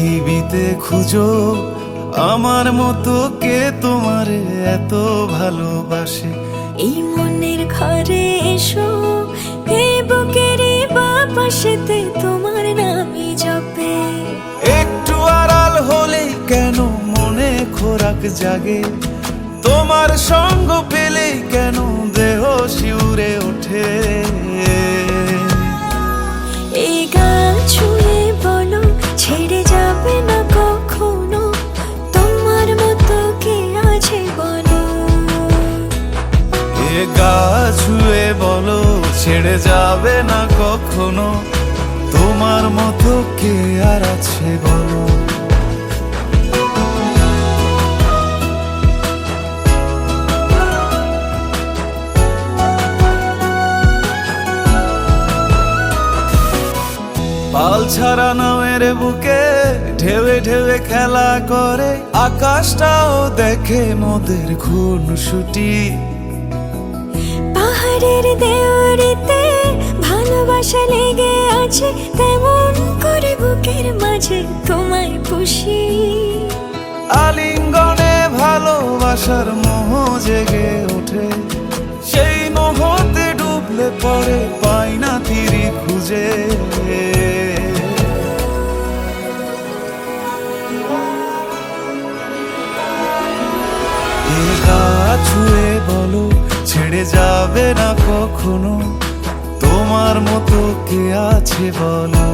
পৃথিবীতে খুঁজো আমার মতো কে তোমারে এত ভালোবাসে। এই মনের ঘরে এসো, এই বুকেরই বাপাশেতে তোমার নামই জপে। একটু আড়াল হলেই কেন মনে খোরাক জাগে, তোমার সঙ্গ পেলেই কেন দেহ শিউরে ওঠে। এই গান ছুঁয়ে বলো ছেড়ে যাবে না কখনো, তোমার মতো কে আছে বলো। এ গা ছুঁয়ে বলো ছেড়ে যাবে না কখনো, তোমার মতো কে আর আছে বলো। পাল ছাড়া নামের বুকে ঢেউে ঢেউে খেলা করে, আকাশটাও দেখে মোদের খুনসুটি। পাহাড়ের দেওয়ারিতে ভালোবাসা লেগে আছে, তেমন করে বুকের মাঝে তোমায় পুষি। আলিঙ্গনে ভালোবাসার মোহ জেগে ওঠে, সেই মোহতে ডুবলে পরে পাই না তীরে খুঁজে। এ গা ছুঁয়ে বলো ছেড়ে যাবে না কখনো, তোমার মতো কে আছে বলো।